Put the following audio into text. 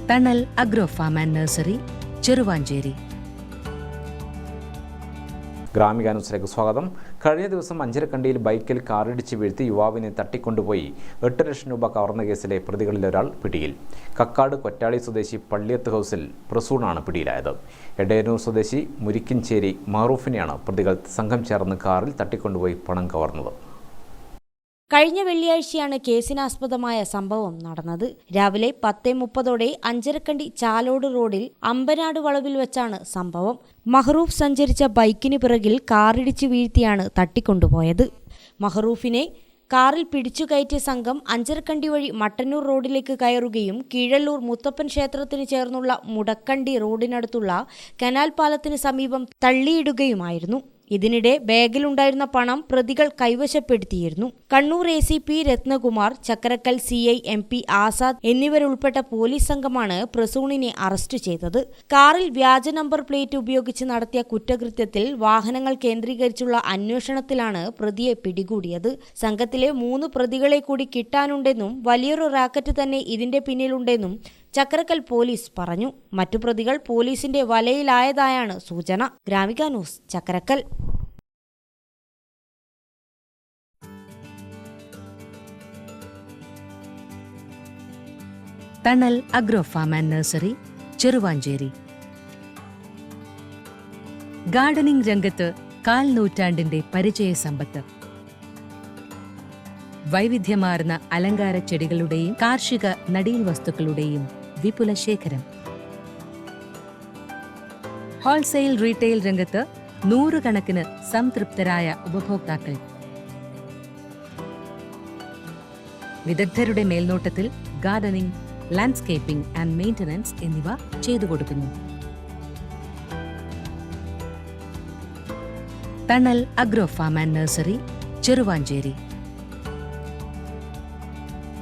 തണൽ agro farm and nursery, Cheruvanchery. Gramika ന്യൂസിലേക്ക് സ്വാഗതം. കഴിഞ്ഞ ദിവസം അഞ്ചരക്കണ്ടിയിൽ ബൈക്കിൽ കാറിടിച്ച് വീഴ്ത്തി യുവാവിനെ തട്ടിക്കൊണ്ടുപോയി 8 ലക്ഷം രൂപ കവർന്ന കേസിലെ പ്രതികളിലൊരാൾ പിടിയിൽ. കക്കാട് കൊറ്റാളി സ്വദേശി പള്ളിയത്ത് ഹൗസിൽ പ്രസൂണാണ് പിടിയിലായത്. എടയന്നൂർ സ്വദേശി മുരിക്കിൻചേരി മാറൂഫിനെയാണ് പ്രതികൾ സംഘം ചേർന്ന് കാറിൽ തട്ടിക്കൊണ്ടുപോയി പണം കവർന്നത്. കഴിഞ്ഞ വെള്ളിയാഴ്ചയാണ് കേസിനാസ്പദമായ സംഭവം നടന്നത്. രാവിലെ 10:30 അഞ്ചരക്കണ്ടി ചാലോട് റോഡിൽ അമ്പനാട് വളവിൽ വെച്ചാണ് സംഭവം. മഹറൂഫ് സഞ്ചരിച്ച ബൈക്കിന് പിറകിൽ കാറിടിച്ചു വീഴ്ത്തിയാണ് തട്ടിക്കൊണ്ടുപോയത്. മഹറൂഫിനെ കാറിൽ പിടിച്ചുകയറ്റിയ സംഘം അഞ്ചരക്കണ്ടി വഴി മട്ടന്നൂർ റോഡിലേക്ക് കയറുകയും കീഴല്ലൂർ മുത്തപ്പൻ ക്ഷേത്രത്തിന് ചേർന്നുള്ള മുടക്കണ്ടി റോഡിനടുത്തുള്ള കനാൽ പാലത്തിന് സമീപം തള്ളിയിടുകയുമായിരുന്നു. ഇതിനിടെ ബാഗിലുണ്ടായിരുന്ന പണം പ്രതികൾ കൈവശപ്പെടുത്തിയിരുന്നു. Kannur ACP Ratnakumar, Chakkarakkal CI MP Azad എന്നിവരുൾപ്പെട്ട പോലീസ് സംഘമാണ് പ്രസൂണിനെ അറസ്റ്റ് ചെയ്തത്. കാറിൽ വ്യാജ നമ്പർ പ്ലേറ്റ് ഉപയോഗിച്ച് നടത്തിയ കുറ്റകൃത്യത്തിൽ വാഹനങ്ങൾ കേന്ദ്രീകരിച്ചുള്ള അന്വേഷണത്തിലാണ് പ്രതിയെ പിടികൂടിയത്. സംഘത്തിലെ 3 പ്രതികളെ കൂടി കിട്ടാനുണ്ടെന്നും വലിയൊരു റാക്കറ്റ് തന്നെ ഇതിന്റെ പിന്നിലുണ്ടെന്നും ചക്കരക്കൽ പോലീസ് പറഞ്ഞു. മറ്റു പ്രതികൾ പോലീസിന്റെ വലയിലായതായാണ് സൂചന. Gramika news, Chakkarakkal. Thanal agro farm and nursery, Cheruvanchery. Gardening രംഗത്ത് 1/4 നൂറ്റാണ്ടിന്റെ പരിചയ സമ്പത്ത്. വൈവിധ്യമാർന്ന അലങ്കാര ചെടികളുടെയും കാർഷിക നടീൽ വസ്തുക്കളുടെയും വിപുല ശേഖരം. ഹോൾസെയിൽ റീറ്റെയിൽ രംഗത്ത് 100 കണക്കിന് സംതൃപ്തരായ ഉപഭോക്താക്കൾ. വിദഗ്ധരുടെ മേൽനോട്ടത്തിൽ ഗാർഡനിംഗ്, ലാൻഡ്സ്കേപ്പിംഗ് ആൻഡ് മെയിന്റനൻസ് എന്നിവ ചെയ്തു കൊടുക്കുന്നു. Thanal agro farm and nursery, Cheruvanchery.